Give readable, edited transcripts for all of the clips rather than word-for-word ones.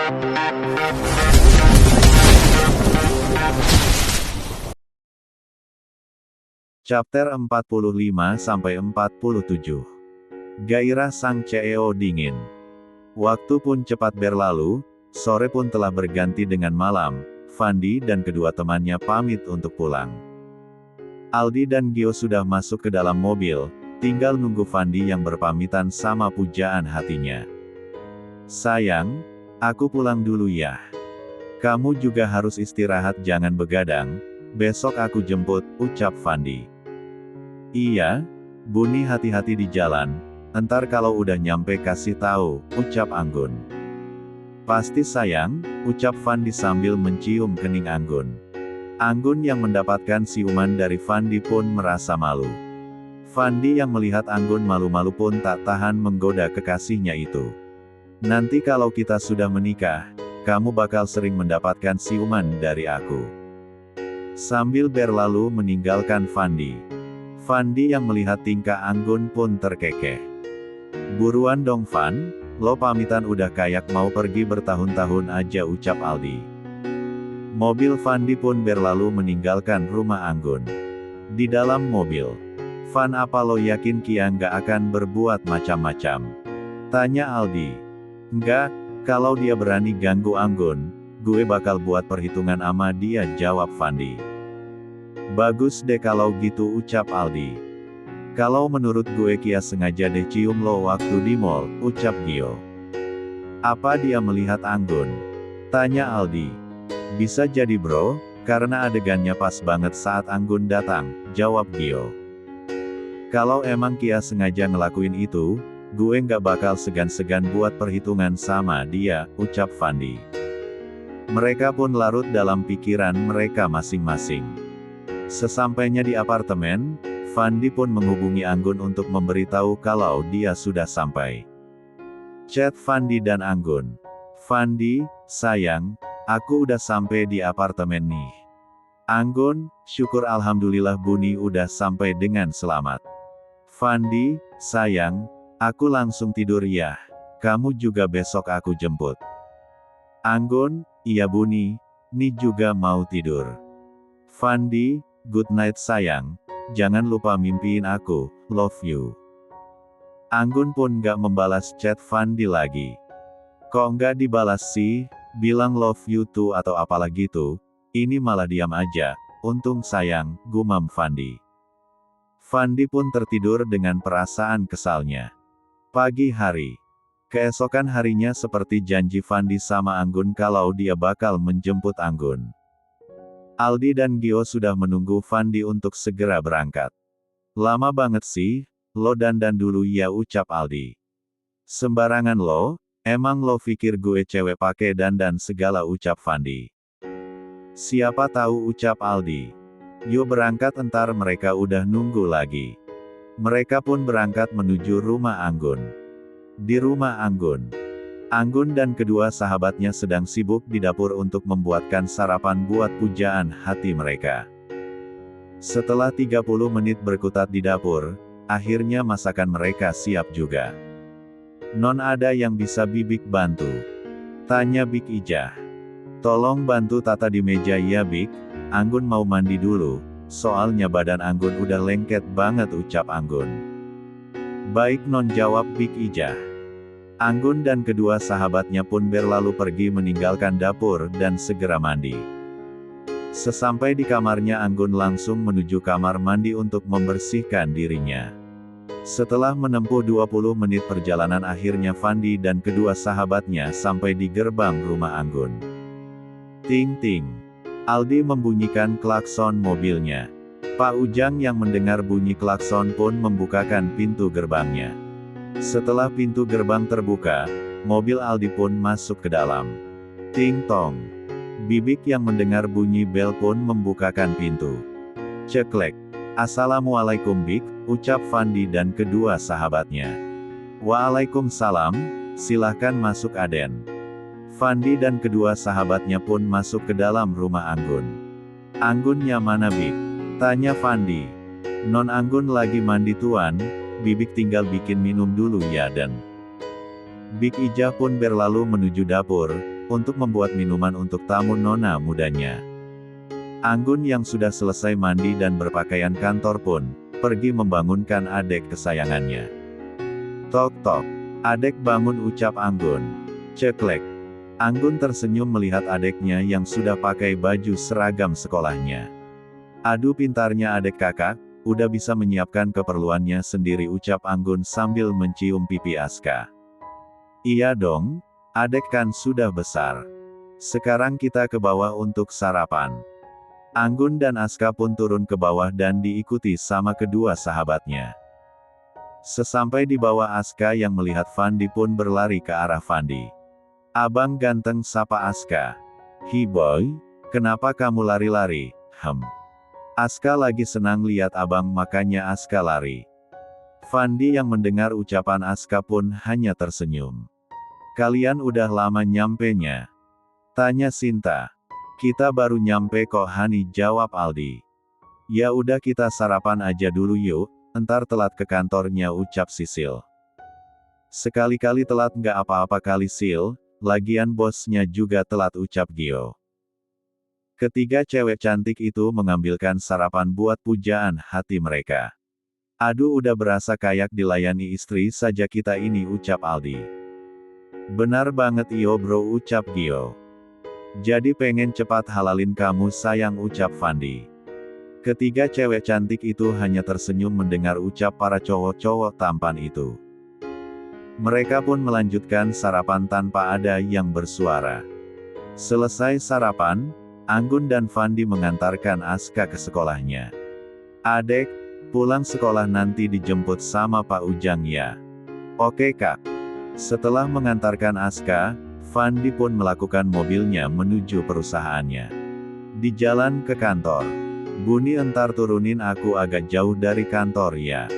Chapter 45-47. Gairah sang CEO dingin. Waktu pun cepat berlalu, sore pun telah berganti dengan malam. Fandi dan kedua temannya pamit untuk pulang. Aldi dan Gio sudah masuk ke dalam mobil, tinggal nunggu Fandi yang berpamitan sama pujaan hatinya. "Sayang, aku pulang dulu ya. Kamu juga harus istirahat, jangan begadang. Besok aku jemput," ucap Fandi. "Iya, Buni, hati-hati di jalan, entar kalau udah nyampe kasih tahu," ucap Anggun. "Pasti sayang," ucap Fandi sambil mencium kening Anggun. Anggun yang mendapatkan ciuman dari Fandi pun merasa malu. Fandi yang melihat Anggun malu-malu pun tak tahan menggoda kekasihnya itu. "Nanti kalau kita sudah menikah, kamu bakal sering mendapatkan ciuman dari aku." Sambil berlalu meninggalkan Fandi. Fandi yang melihat tingkah Anggun pun terkekeh. "Buruan dong Fan, lo pamitan udah kayak mau pergi bertahun-tahun aja," ucap Aldi. Mobil Fandi pun berlalu meninggalkan rumah Anggun. Di dalam mobil, "Fan, apa lo yakin Kia nggak akan berbuat macam-macam?" tanya Aldi. "Nggak, kalau dia berani ganggu Anggun, gue bakal buat perhitungan ama dia," jawab Fandi. "Bagus deh kalau gitu," ucap Aldi. "Kalau menurut gue Kia sengaja deh cium lo waktu di mall," ucap Gio. "Apa dia melihat Anggun?" tanya Aldi. "Bisa jadi bro, karena adegannya pas banget saat Anggun datang," jawab Gio. "Kalau emang Kia sengaja ngelakuin itu, gue nggak bakal segan-segan buat perhitungan sama dia," ucap Fandi. Mereka pun larut dalam pikiran mereka masing-masing. Sesampainya di apartemen, Fandi pun menghubungi Anggun untuk memberitahu kalau dia sudah sampai. Chat Fandi dan Anggun. "Fandi, sayang, aku udah sampai di apartemen nih." Anggun, "Syukur alhamdulillah Buni udah sampai dengan selamat." Fandi, "Sayang, aku langsung tidur ya. Kamu juga besok aku jemput." Anggun, "Iya Buni, nih juga mau tidur." Fandi, "Good night sayang, jangan lupa mimpiin aku, love you." Anggun pun gak membalas chat Fandi lagi. "Kok nggak dibalas sih, bilang love you too atau apalah gitu, ini malah diam aja, untung sayang," gumam Fandi. Fandi pun tertidur dengan perasaan kesalnya. Pagi hari. Keesokan harinya seperti janji Fandi sama Anggun kalau dia bakal menjemput Anggun. Aldi dan Gio sudah menunggu Fandi untuk segera berangkat. "Lama banget sih, lo dandan dulu ya," ucap Aldi. "Sembarangan lo, emang lo pikir gue cewek pakai dandan segala," ucap Fandi. "Siapa tahu," ucap Aldi. "Yuk berangkat, entar mereka udah nunggu lagi." Mereka pun berangkat menuju rumah Anggun. Di rumah Anggun, Anggun dan kedua sahabatnya sedang sibuk di dapur untuk membuatkan sarapan buat pujaan hati mereka. Setelah 30 menit berkutat di dapur, akhirnya masakan mereka siap juga. "Non, ada yang bisa Bibik bantu?" tanya Bik Ijah. "Tolong bantu tata di meja ya Bik, Anggun mau mandi dulu, soalnya badan Anggun udah lengket banget," ucap Anggun. "Baik Non," jawab Bik Ijah. Anggun dan kedua sahabatnya pun berlalu pergi meninggalkan dapur dan segera mandi. Sesampai di kamarnya, Anggun langsung menuju kamar mandi untuk membersihkan dirinya. Setelah menempuh 20 menit perjalanan, akhirnya Fandi dan kedua sahabatnya sampai di gerbang rumah Anggun. Ting ting. Aldi membunyikan klakson mobilnya. Pak Ujang yang mendengar bunyi klakson pun membukakan pintu gerbangnya. Setelah pintu gerbang terbuka, mobil Aldi pun masuk ke dalam. Ting tong. Bibik yang mendengar bunyi bel pun membukakan pintu. Ceklek. "Assalamualaikum Bik," ucap Fandi dan kedua sahabatnya. "Waalaikumsalam, silahkan masuk Aden." Fandi dan kedua sahabatnya pun masuk ke dalam rumah Anggun. "Anggunnya mana Bik?" tanya Fandi. "Non Anggun lagi mandi tuan, Bibik tinggal bikin minum dulu ya." Dan Bik Ijah pun berlalu menuju dapur, untuk membuat minuman untuk tamu nona mudanya. Anggun yang sudah selesai mandi dan berpakaian kantor pun pergi membangunkan adek kesayangannya. Tok tok. Adek bangun, ucap Anggun. Ceklek. Anggun tersenyum melihat adeknya yang sudah pakai baju seragam sekolahnya. Aduh pintarnya adek kakak, udah bisa menyiapkan keperluannya sendiri, ucap Anggun sambil mencium pipi Aska. Iya dong, adek kan sudah besar. Sekarang kita ke bawah untuk sarapan. Anggun dan Aska pun turun ke bawah dan diikuti sama kedua sahabatnya. Sesampai di bawah, Aska yang melihat Fandi pun berlari ke arah Fandi. Abang ganteng, sapa Aska. Hi boy, kenapa kamu lari-lari? Aska lagi senang lihat abang, makanya Aska lari. Fandi yang mendengar ucapan Aska pun hanya tersenyum. Kalian udah lama nyampenya? Tanya Sinta. Kita baru nyampe kok Hani, jawab Aldi. Ya udah kita sarapan aja dulu yuk, entar telat ke kantornya, ucap Sisil. Sekali-kali telat nggak apa-apa kali Sil, lagian bosnya juga telat, ucap Gio. Ketiga cewek cantik itu mengambilkan sarapan buat pujaan hati mereka. Aduh udah berasa kayak dilayani istri saja kita ini, ucap Aldi. Benar banget iyo bro, ucap Gio. Jadi pengen cepat halalin kamu sayang, ucap Fandi. Ketiga cewek cantik itu hanya tersenyum mendengar ucap para cowok-cowok tampan itu. Mereka pun melanjutkan sarapan tanpa ada yang bersuara. Selesai sarapan, Anggun dan Fandi mengantarkan Aska ke sekolahnya. Adek, pulang sekolah nanti dijemput sama Pak Ujang ya. Oke kak. Setelah mengantarkan Aska, Fandi pun melakukan mobilnya menuju perusahaannya. Di jalan ke kantor. Buni, entar turunin aku agak jauh dari kantor ya.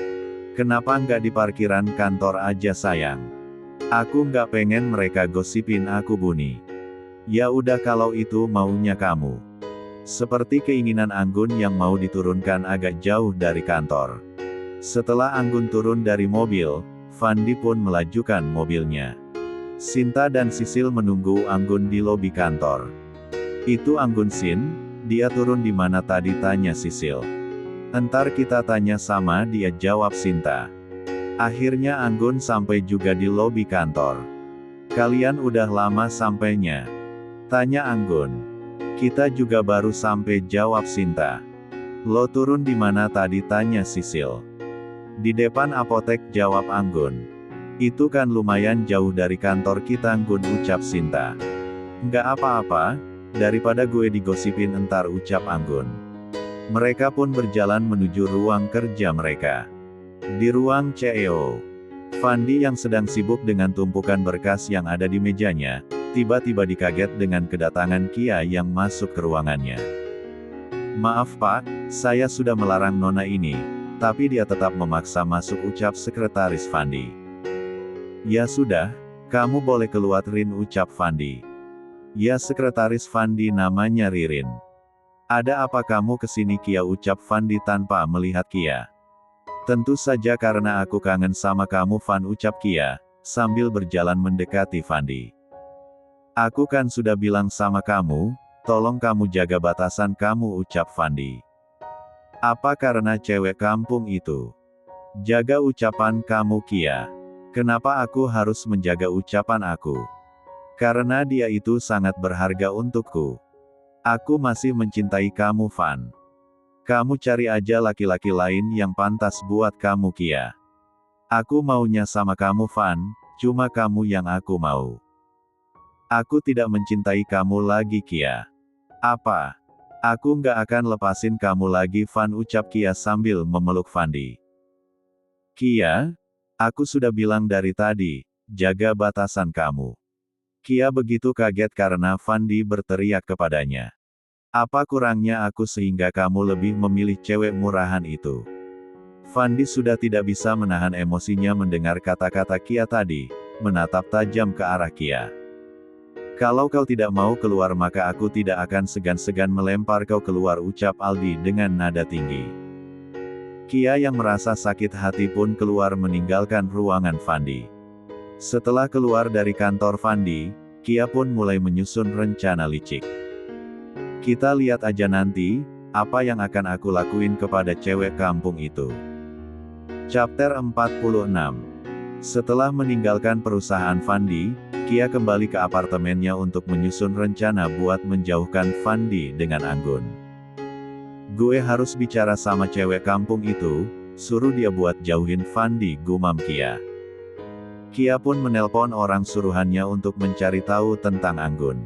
Kenapa nggak di parkiran kantor aja sayang? Aku nggak pengen mereka gosipin aku Buni. Ya udah kalau itu maunya kamu. Seperti keinginan Anggun yang mau diturunkan agak jauh dari kantor. Setelah Anggun turun dari mobil, Fandi pun melajukan mobilnya. Sinta dan Sisil menunggu Anggun di lobi kantor. Itu Anggun Sin, dia turun di mana tadi, tanya Sisil. Entar kita tanya sama dia, jawab Sinta. Akhirnya Anggun sampai juga di lobi kantor. Kalian udah lama sampainya? Tanya Anggun. Kita juga baru sampai, jawab Sinta. Lo turun di mana tadi, tanya Sisil. Di depan apotek, jawab Anggun. Itu kan lumayan jauh dari kantor kita Anggun, ucap Sinta. Nggak apa-apa, daripada gue digosipin entar, ucap Anggun. Mereka pun berjalan menuju ruang kerja mereka. Di ruang CEO, Fandi yang sedang sibuk dengan tumpukan berkas yang ada di mejanya, tiba-tiba dikaget dengan kedatangan Kia yang masuk ke ruangannya. Maaf Pak, saya sudah melarang nona ini, tapi dia tetap memaksa masuk, ucap sekretaris Fandi. Ya sudah, kamu boleh keluar Rin, ucap Fandi. Ya sekretaris Fandi namanya Ririn. Ada apa kamu kesini Kia, ucap Fandi tanpa melihat Kia. Tentu saja karena aku kangen sama kamu Fan, ucap Kia, sambil berjalan mendekati Fandi. Aku kan sudah bilang sama kamu, tolong kamu jaga batasan kamu, ucap Fandi. Apa karena cewek kampung itu? Jaga ucapan kamu Kia. Kenapa aku harus menjaga ucapan aku? Karena dia itu sangat berharga untukku. Aku masih mencintai kamu Fan. Kamu cari aja laki-laki lain yang pantas buat kamu Kia. Aku maunya sama kamu Fan, cuma kamu yang aku mau. Aku tidak mencintai kamu lagi Kia. Apa? Aku nggak akan lepasin kamu lagi Fan, ucap Kia sambil memeluk Fandi. Kia, aku sudah bilang dari tadi, jaga batasan kamu. Kia begitu kaget karena Fandi berteriak kepadanya. Apa kurangnya aku sehingga kamu lebih memilih cewek murahan itu? Fandi sudah tidak bisa menahan emosinya mendengar kata-kata Kia tadi, menatap tajam ke arah Kia. Kalau kau tidak mau keluar maka aku tidak akan segan-segan melempar kau keluar, ucap Aldi dengan nada tinggi. Kia yang merasa sakit hati pun keluar meninggalkan ruangan Fandi. Setelah keluar dari kantor Fandi, Kia pun mulai menyusun rencana licik. Kita lihat aja nanti, apa yang akan aku lakuin kepada cewek kampung itu. Chapter 46. Setelah meninggalkan perusahaan Fandi, Kia kembali ke apartemennya untuk menyusun rencana buat menjauhkan Fandi dengan Anggun. Gue harus bicara sama cewek kampung itu, suruh dia buat jauhin Fandi, gumam Kia. Kia pun menelpon orang suruhannya untuk mencari tahu tentang Anggun.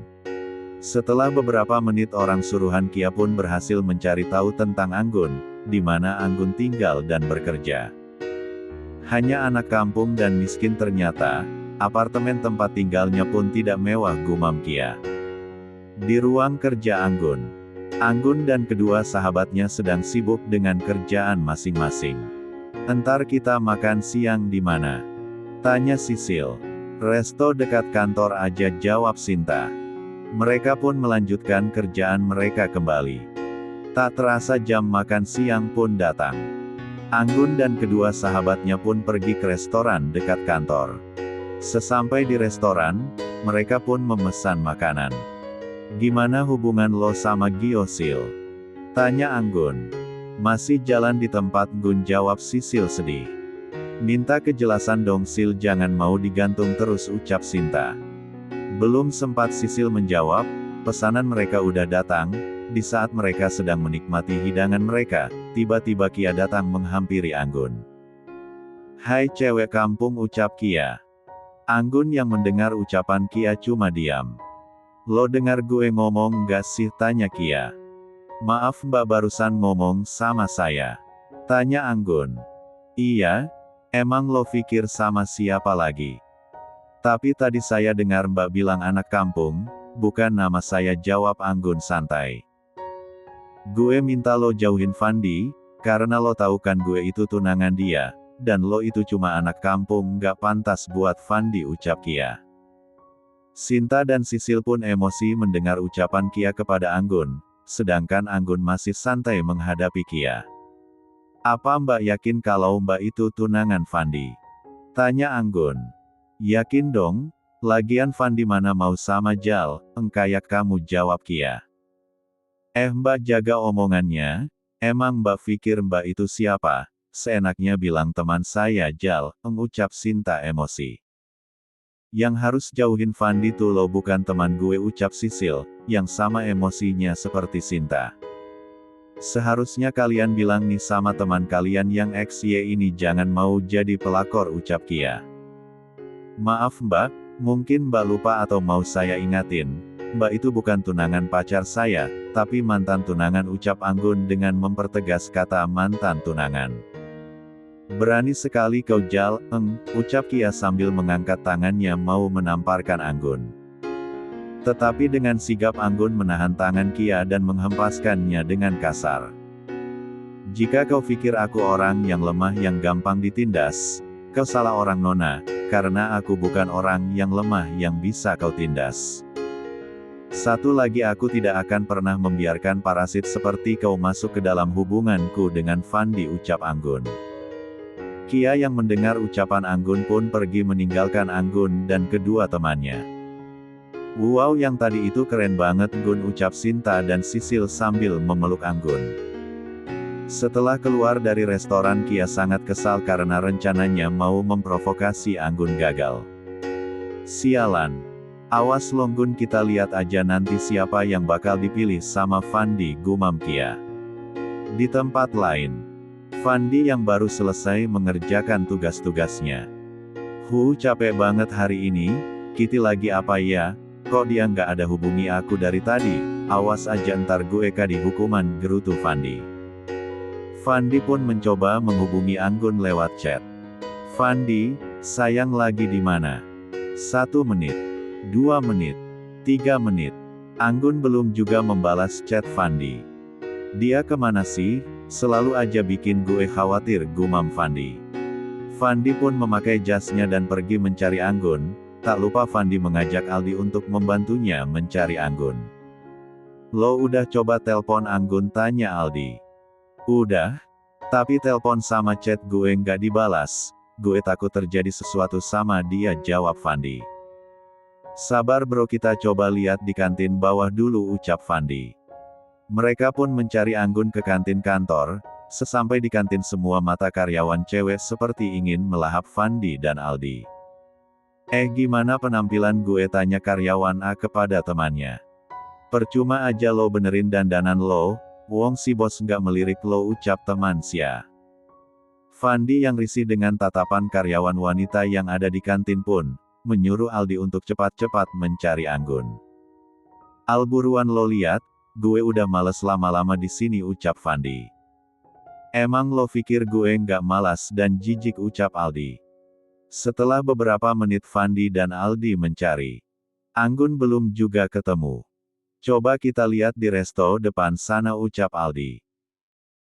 Setelah beberapa menit orang suruhan Kia pun berhasil mencari tahu tentang Anggun, di mana Anggun tinggal dan bekerja. Hanya anak kampung dan miskin ternyata, apartemen tempat tinggalnya pun tidak mewah gumam Kia. Di ruang kerja Anggun dan kedua sahabatnya sedang sibuk dengan kerjaan masing-masing. "Entar kita makan siang di mana?" tanya Sisil. "Resto dekat kantor aja," jawab Sinta. Mereka pun melanjutkan kerjaan mereka kembali. Tak terasa jam makan siang pun datang. Anggun dan kedua sahabatnya pun pergi ke restoran dekat kantor. Sesampai di restoran, mereka pun memesan makanan. "Gimana hubungan lo sama Giosil?" tanya Anggun. "Masih jalan di tempat," Gun jawab Sisil sedih. "Minta kejelasan dong Sil, jangan mau digantung terus," ucap Sinta. Belum sempat Sisil menjawab, pesanan mereka udah datang. Di saat mereka sedang menikmati hidangan mereka, tiba-tiba Kia datang menghampiri Anggun. "Hai cewek kampung," ucap Kia. Anggun yang mendengar ucapan Kia cuma diam. "Lo dengar gue ngomong nggak sih?" tanya Kia. "Maaf mbak, barusan ngomong sama saya," tanya Anggun. "Iya? Emang lo pikir sama siapa lagi?" "Tapi tadi saya dengar mbak bilang anak kampung, bukan nama saya," jawab Anggun santai. "Gue minta lo jauhin Fandi, karena lo tahu kan gue itu tunangan dia, dan lo itu cuma anak kampung, nggak pantas buat Fandi," ucap Kia. Sinta dan Sisil pun emosi mendengar ucapan Kia kepada Anggun, sedangkan Anggun masih santai menghadapi Kia. "Apa mbak yakin kalau mbak itu tunangan Fandi?" tanya Anggun. "Yakin dong, lagian Fandi mana mau sama Jal, kayak kamu," jawab Kia. Mbak jaga omongannya, emang mbak pikir mbak itu siapa? Seenaknya bilang teman saya Jal, ucap Sinta emosi. "Yang harus jauhin Fandi tuh lo, bukan teman gue," ucap Sisil, yang sama emosinya seperti Sinta. "Seharusnya kalian bilang nih sama teman kalian yang XY ini jangan mau jadi pelakor," ucap Kia. "Maaf mbak, mungkin mbak lupa atau mau saya ingatin, mbak itu bukan tunangan pacar saya, tapi mantan tunangan," ucap Anggun dengan mempertegas kata mantan tunangan. "Berani sekali kau Jal, ucap Kia sambil mengangkat tangannya mau menamparkan Anggun. Tetapi dengan sigap Anggun menahan tangan Kia dan menghempaskannya dengan kasar. "Jika kau pikir aku orang yang lemah yang gampang ditindas, kau salah orang nona, karena aku bukan orang yang lemah yang bisa kau tindas. Satu lagi, aku tidak akan pernah membiarkan parasit seperti kau masuk ke dalam hubunganku dengan Fandi," ucap Anggun. Kia yang mendengar ucapan Anggun pun pergi meninggalkan Anggun dan kedua temannya. "Wow, yang tadi itu keren banget Gun," ucap Sinta dan Sisil sambil memeluk Anggun. Setelah keluar dari restoran, Kia sangat kesal karena rencananya mau memprovokasi Anggun gagal. "Sialan. Awas lo Gun, kita lihat aja nanti siapa yang bakal dipilih sama Fandi," gumam Kia. Di tempat lain, Fandi yang baru selesai mengerjakan tugas-tugasnya. Capek banget hari ini, Kitty lagi apa ya? Kok dia nggak ada hubungi aku dari tadi? Awas aja ntar gue kadi hukuman," gerutu Fandi. Fandi pun mencoba menghubungi Anggun lewat chat. "Fandi, sayang lagi di mana? 1 menit, 2 menit, 3 menit. Anggun belum juga membalas chat Fandi. "Dia kemana sih? Selalu aja bikin gue khawatir," gumam Fandi. Fandi pun memakai jasnya dan pergi mencari Anggun. Tak lupa Fandi mengajak Aldi untuk membantunya mencari Anggun. "Lo udah coba telpon Anggun?" tanya Aldi. "Udah. Tapi telpon sama chat gue nggak dibalas. Gue takut terjadi sesuatu sama dia," jawab Fandi. Sabar bro, kita coba lihat di kantin bawah dulu, ucap Fandi. Mereka pun mencari Anggun ke kantin kantor. Sesampai di kantin semua mata karyawan cewek seperti ingin melahap Fandi dan Aldi. Gimana penampilan gue, tanya karyawan A kepada temannya. Percuma aja lo benerin dandanan lo, wong si bos nggak melirik lo, ucap teman Sia. Fandi yang risih dengan tatapan karyawan wanita yang ada di kantin pun menyuruh Aldi untuk cepat-cepat mencari Anggun. Al, buruan lo lihat, gue udah males lama-lama di sini, ucap Fandi. Emang lo pikir gue nggak malas dan jijik, ucap Aldi. Setelah beberapa menit Fandi dan Aldi mencari Anggun belum juga ketemu. Coba kita lihat di resto depan sana, ucap Aldi.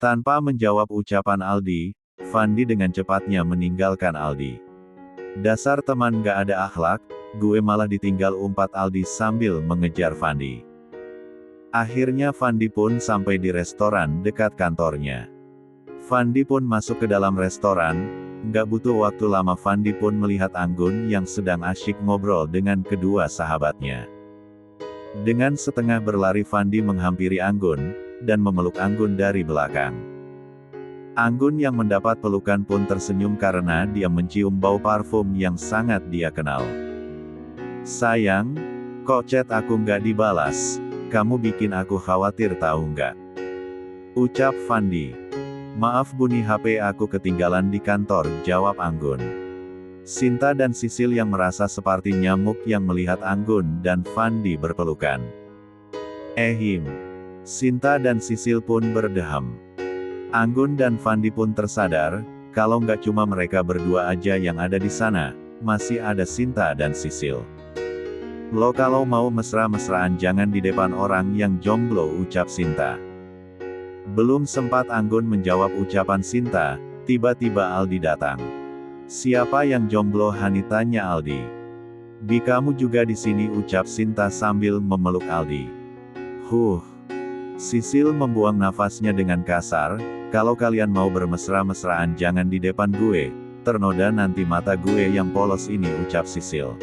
Tanpa menjawab ucapan Aldi, Fandi dengan cepatnya meninggalkan Aldi. Dasar teman gak ada akhlak, gue malah ditinggal, umpat Aldi sambil mengejar Fandi. Akhirnya Fandi pun sampai di restoran dekat kantornya. Fandi pun masuk ke dalam restoran. Gak butuh waktu lama Fandi pun melihat Anggun yang sedang asyik ngobrol dengan kedua sahabatnya. Dengan setengah berlari Fandi menghampiri Anggun, dan memeluk Anggun dari belakang. Anggun yang mendapat pelukan pun tersenyum karena dia mencium bau parfum yang sangat dia kenal. Sayang, kok chat aku nggak dibalas? Kamu bikin aku khawatir tahu nggak? Ucap Fandi. Maaf Buni, HP aku ketinggalan di kantor, jawab Anggun. Sinta dan Sisil yang merasa seperti nyamuk yang melihat Anggun dan Fandi berpelukan. Sinta dan Sisil pun berdeham. Anggun dan Fandi pun tersadar, kalau nggak cuma mereka berdua aja yang ada di sana, masih ada Sinta dan Sisil. Lo kalau mau mesra-mesraan jangan di depan orang yang jomblo, ucap Sinta. Belum sempat Anggun menjawab ucapan Sinta, tiba-tiba Aldi datang. Siapa yang jomblo, Hani, tanya Aldi. Bi, kamu juga di sini, ucap Sinta sambil memeluk Aldi. Sisil membuang nafasnya dengan kasar, kalau kalian mau bermesra-mesraan jangan di depan gue, ternoda nanti mata gue yang polos ini, ucap Sisil.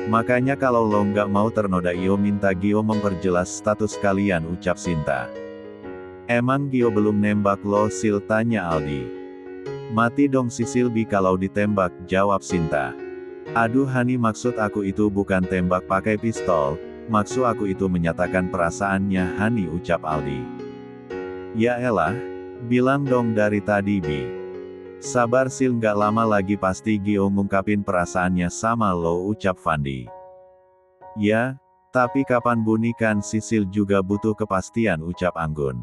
Makanya kalau lo nggak mau ternoda Gio minta Gio memperjelas status kalian, ucap Sinta. Emang Gio belum nembak lo, Sil, tanya Aldi. Mati dong Sisil Bi kalau ditembak, jawab Sinta. Aduh Hani, maksud aku itu bukan tembak pakai pistol, maksud aku itu menyatakan perasaannya Hani, ucap Aldi. Ya elah, bilang dong dari tadi Bi. Sabar Sil, nggak lama lagi pasti Gio ngungkapin perasaannya sama lo, ucap Fandi. Ya, tapi kapan Buni, kan Sisil juga butuh kepastian, ucap Anggun.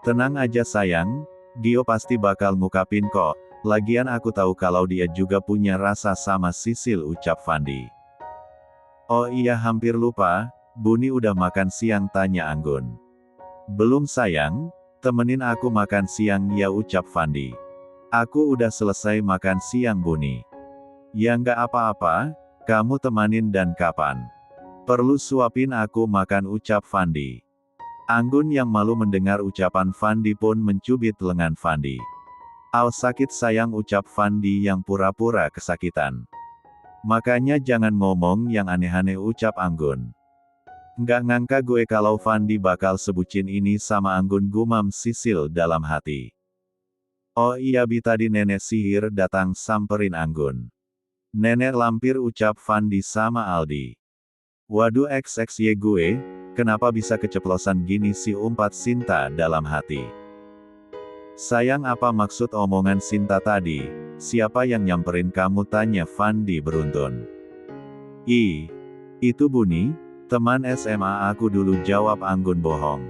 Tenang aja sayang, Gio pasti bakal ngungkapin kok, lagian aku tahu kalau dia juga punya rasa sama Sisil, ucap Fandi. Oh iya, hampir lupa, Buni udah makan siang, tanya Anggun. Belum sayang, temenin aku makan siang ya, ucap Fandi. Aku udah selesai makan siang Buni. Ya nggak apa-apa, kamu temanin dan kapan? Perlu suapin aku makan, ucap Fandi. Anggun yang malu mendengar ucapan Fandi pun mencubit lengan Fandi. Al, sakit sayang, ucap Fandi yang pura-pura kesakitan. Makanya jangan ngomong yang aneh-aneh, ucap Anggun. Nggak ngangka gue kalau Fandi bakal sebucin ini sama Anggun, gumam Sisil dalam hati. Oh iya Bi, tadi nenek sihir datang samperin Anggun. Nenek lampir, ucap Fandi sama Aldi. Waduh XXY gue, kenapa bisa keceplosan gini sih, umpat Sinta dalam hati. Sayang, apa maksud omongan Sinta tadi? Siapa yang nyamperin kamu, tanya Fandi beruntun. Itu Buni, teman SMA aku dulu, jawab Anggun bohong.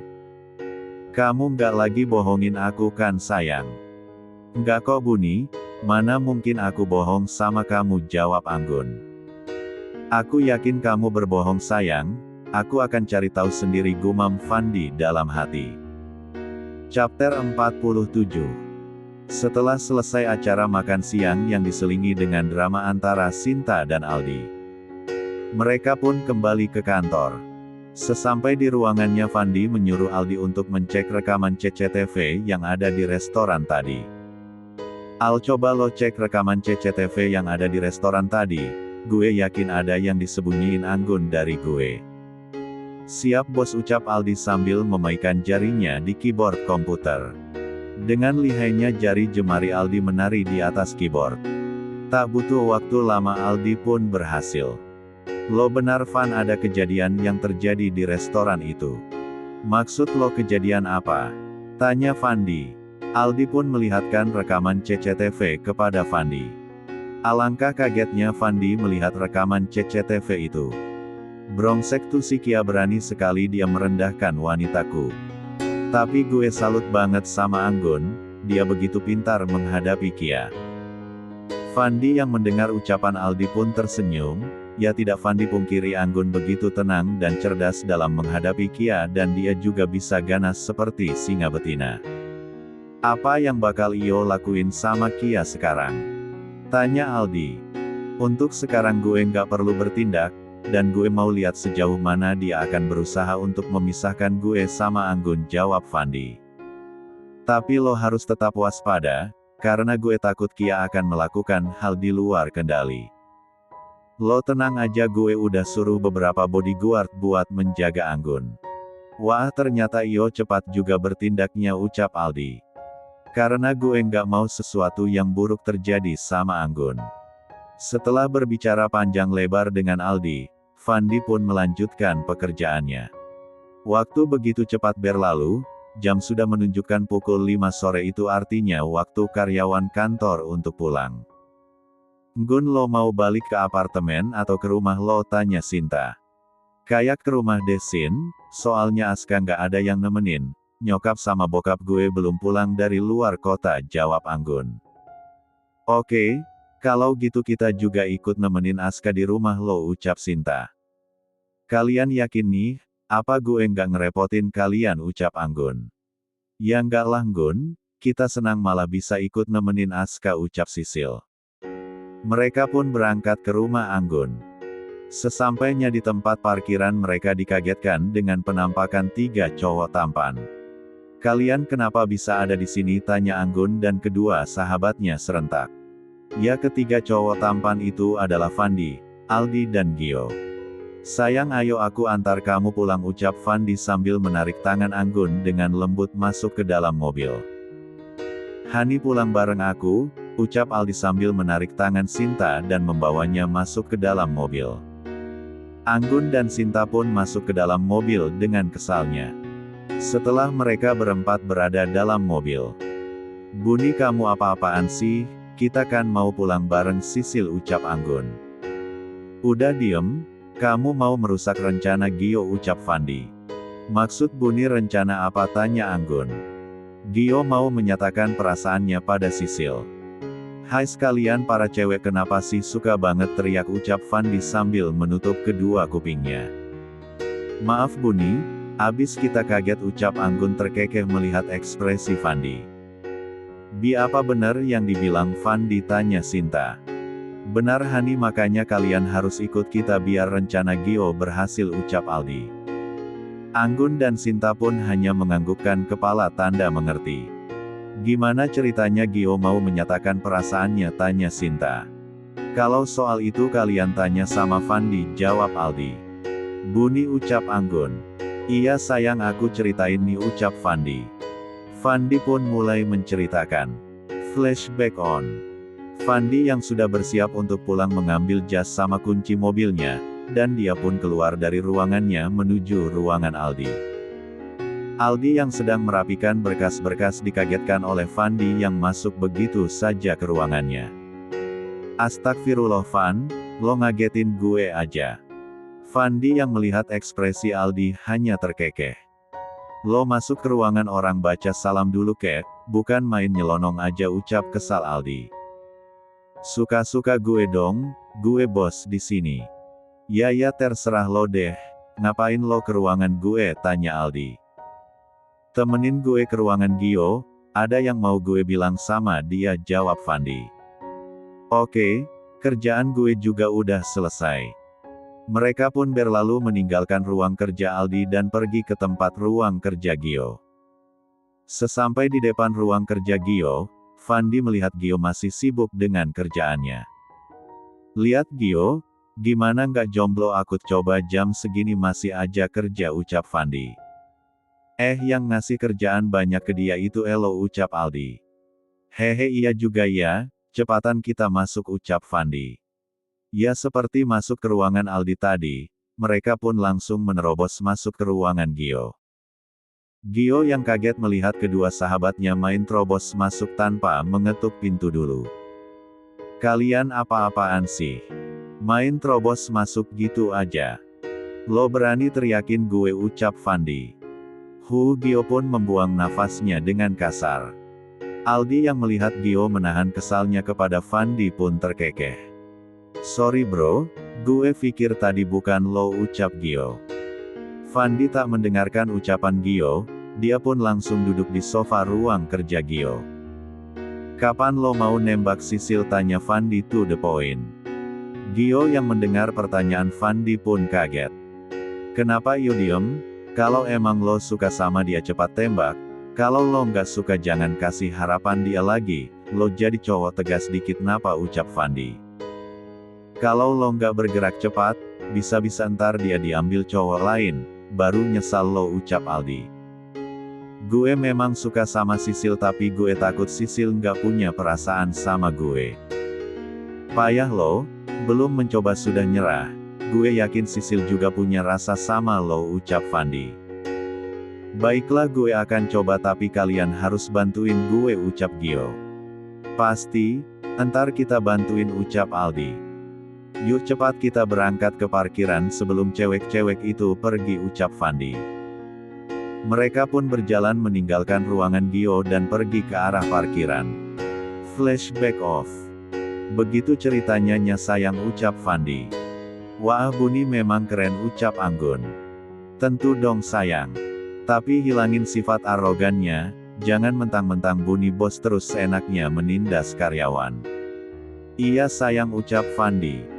Kamu nggak lagi bohongin aku kan sayang? Nggak kok Buni, mana mungkin aku bohong sama kamu, jawab Anggun. Aku yakin kamu berbohong sayang, aku akan cari tahu sendiri, gumam Fandi dalam hati. Chapter 47. Setelah selesai acara makan siang yang diselingi dengan drama antara Sinta dan Aldi, mereka pun kembali ke kantor. Sesampai di ruangannya, Fandi menyuruh Aldi untuk mencek rekaman CCTV yang ada di restoran tadi. Al, coba lo cek rekaman CCTV yang ada di restoran tadi, gue yakin ada yang disembunyiin Anggun dari gue. Siap bos, ucap Aldi sambil memaikan jarinya di keyboard komputer. Dengan lihainya jari jemari Aldi menari di atas keyboard. Tak butuh waktu lama Aldi pun berhasil. Lo benar Van, ada kejadian yang terjadi di restoran itu. Maksud lo kejadian apa? Tanya Fandi. Aldi pun melihatkan rekaman CCTV kepada Fandi. Alangkah kagetnya Fandi melihat rekaman CCTV itu. Brengsek tuh si Kia, berani sekali dia merendahkan wanitaku. Tapi gue salut banget sama Anggun, dia begitu pintar menghadapi Kia. Fandi yang mendengar ucapan Aldi pun tersenyum. Ya tidak Fandi pungkiri Anggun begitu tenang dan cerdas dalam menghadapi Kia, dan dia juga bisa ganas seperti singa betina. Apa yang bakal Iyo lakuin sama Kia sekarang? Tanya Aldi. Untuk sekarang gue nggak perlu bertindak, dan gue mau lihat sejauh mana dia akan berusaha untuk memisahkan gue sama Anggun, jawab Fandi. Tapi lo harus tetap waspada, karena gue takut Kia akan melakukan hal di luar kendali. Lo tenang aja, gue udah suruh beberapa bodyguard buat menjaga Anggun. Wah, ternyata Iyo cepat juga bertindaknya, ucap Aldi. Karena gue nggak mau sesuatu yang buruk terjadi sama Anggun. Setelah berbicara panjang lebar dengan Aldi, Fandi pun melanjutkan pekerjaannya. Waktu begitu cepat berlalu, jam sudah menunjukkan pukul 5 sore, itu artinya waktu karyawan kantor untuk pulang. Gun, lo mau balik ke apartemen atau ke rumah lo, tanya Sinta. Kayak ke rumah Desin, soalnya Aska nggak ada yang nemenin, nyokap sama bokap gue belum pulang dari luar kota, jawab Anggun. Oke, kalau gitu kita juga ikut nemenin Aska di rumah lo, ucap Sinta. Kalian yakin nih, apa gue nggak ngerepotin kalian, ucap Anggun. Ya nggak lah Gun, kita senang malah bisa ikut nemenin Aska, ucap Sisil. Mereka pun berangkat ke rumah Anggun. Sesampainya di tempat parkiran, mereka dikagetkan dengan penampakan 3 cowok tampan. Kalian kenapa bisa ada di sini, tanya Anggun dan kedua sahabatnya serentak. Ya, ketiga cowok tampan itu adalah Fandi, Aldi dan Gio. Sayang, ayo aku antar kamu pulang, ucap Fandi sambil menarik tangan Anggun dengan lembut masuk ke dalam mobil. Hani, pulang bareng aku, ucap Aldi sambil menarik tangan Sinta dan membawanya masuk ke dalam mobil. Anggun dan Sinta pun masuk ke dalam mobil dengan kesalnya. Setelah mereka berempat berada dalam mobil. Buni, kamu apa-apaan sih? Kita kan mau pulang bareng Sisil, ucap Anggun. Udah diem, kamu mau merusak rencana Gio, ucap Fandi. Maksud Buni rencana apa, tanya Anggun. Gio mau menyatakan perasaannya pada Sisil. Hai sekalian para cewek, kenapa sih suka banget teriak, ucap Fandi sambil menutup kedua kupingnya. Maaf Buni, abis kita kaget, ucap Anggun terkekeh melihat ekspresi Fandi. Bi, apa benar yang dibilang Fandi, tanya Sinta. Benar Hani, makanya kalian harus ikut kita biar rencana Gio berhasil, ucap Aldi. Anggun dan Sinta pun hanya menganggukkan kepala tanda mengerti. Gimana ceritanya Gio mau menyatakan perasaannya, tanya Sinta. Kalau soal itu kalian tanya sama Fandi, jawab Aldi. Buni, ucap Anggun. Iya sayang, aku ceritain nih, ucap Fandi. Fandi pun mulai menceritakan. Flashback on. Fandi yang sudah bersiap untuk pulang mengambil jas sama kunci mobilnya, dan dia pun keluar dari ruangannya menuju ruangan Aldi. Aldi yang sedang merapikan berkas-berkas dikagetkan oleh Fandi yang masuk begitu saja ke ruangannya. Astagfirullah Van, lo ngagetin gue aja. Fandi yang melihat ekspresi Aldi hanya terkekeh. Lo masuk ke ruangan orang, baca salam dulu kek, bukan main nyelonong aja, ucap kesal Aldi. Suka-suka gue dong, gue bos di sini. Ya terserah lo deh, ngapain lo ke ruangan gue, tanya Aldi. Temenin gue ke ruangan Gio, ada yang mau gue bilang sama dia, jawab Fandi. Oke, kerjaan gue juga udah selesai. Mereka pun berlalu meninggalkan ruang kerja Aldi dan pergi ke tempat ruang kerja Gio. Sesampai di depan ruang kerja Gio, Fandi melihat Gio masih sibuk dengan kerjaannya. Lihat Gio, Gimana nggak jomblo aku coba jam segini masih aja kerja ucap Fandi. Yang ngasih kerjaan banyak ke dia itu elo ucap Aldi. Hehe iya juga ya, cepatan kita masuk ucap Fandi. Ya seperti masuk ke ruangan Aldi tadi, mereka pun langsung menerobos masuk ke ruangan Gio. Gio yang kaget melihat kedua sahabatnya main terobos masuk tanpa mengetuk pintu dulu. Kalian apa-apaan sih? Main terobos masuk gitu aja. Lo berani teriakin gue ucap Fandi. Gio pun membuang nafasnya dengan kasar. Aldi yang melihat Gio menahan kesalnya kepada Fandi pun terkekeh. Sorry bro, gue pikir tadi bukan lo ucap Gio. Fandi tak mendengarkan ucapan Gio, dia pun langsung duduk di sofa ruang kerja Gio. Kapan lo mau nembak Sisil tanya Fandi to the point. Gio yang mendengar pertanyaan Fandi pun kaget. Kenapa you diem? Kalau emang lo suka sama dia cepat tembak, kalau lo nggak suka jangan kasih harapan dia lagi, lo jadi cowok tegas dikit napa ucap Fandi. Kalau lo nggak bergerak cepat, bisa-bisa ntar dia diambil cowok lain, baru nyesal lo ucap Aldi. Gue memang suka sama Sisil tapi gue takut Sisil nggak punya perasaan sama gue. Payah lo, belum mencoba sudah nyerah, gue yakin Sisil juga punya rasa sama lo ucap Fandi. Baiklah gue akan coba tapi kalian harus bantuin gue ucap Gio. Pasti, entar kita bantuin ucap Aldi. Yuk cepat kita berangkat ke parkiran sebelum cewek-cewek itu pergi ucap Fandi. Mereka pun berjalan meninggalkan ruangan Gio dan pergi ke arah parkiran. Flashback off. Begitu ceritanya nya sayang ucap Fandi. Wah Buni memang keren ucap Anggun. Tentu dong sayang. Tapi hilangin sifat arogannya, jangan mentang-mentang Buni bos terus seenaknya menindas karyawan. Iya sayang ucap Fandi.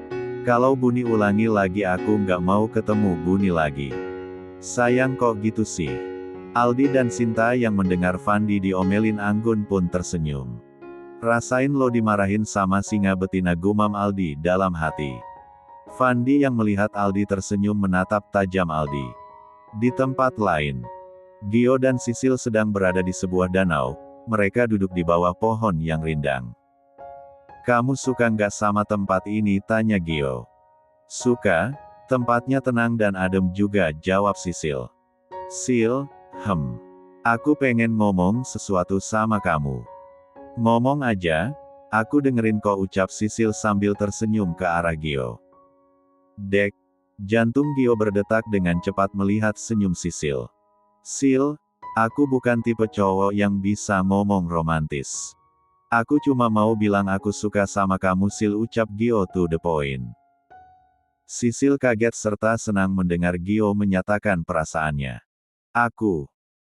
Kalau Buni ulangi lagi aku nggak mau ketemu Buni lagi. Sayang kok gitu sih. Aldi dan Sinta yang mendengar Fandi diomelin Anggun pun tersenyum. Rasain lo dimarahin sama singa betina gumam Aldi dalam hati. Fandi yang melihat Aldi tersenyum menatap tajam Aldi. Di tempat lain, Gio dan Sisil sedang berada di sebuah danau, mereka duduk di bawah pohon yang rindang. Kamu suka nggak sama tempat ini tanya Gio. Suka, tempatnya tenang dan adem juga jawab Sisil. Sil, aku pengen ngomong sesuatu sama kamu. Ngomong aja, aku dengerin kok ucap Sisil sambil tersenyum ke arah Gio. Dek, jantung Gio berdetak dengan cepat melihat senyum Sisil. Sil, aku bukan tipe cowok yang bisa ngomong romantis. Aku cuma mau bilang aku suka sama kamu Sil ucap Gio to the point. Sisil kaget serta senang mendengar Gio menyatakan perasaannya. Aku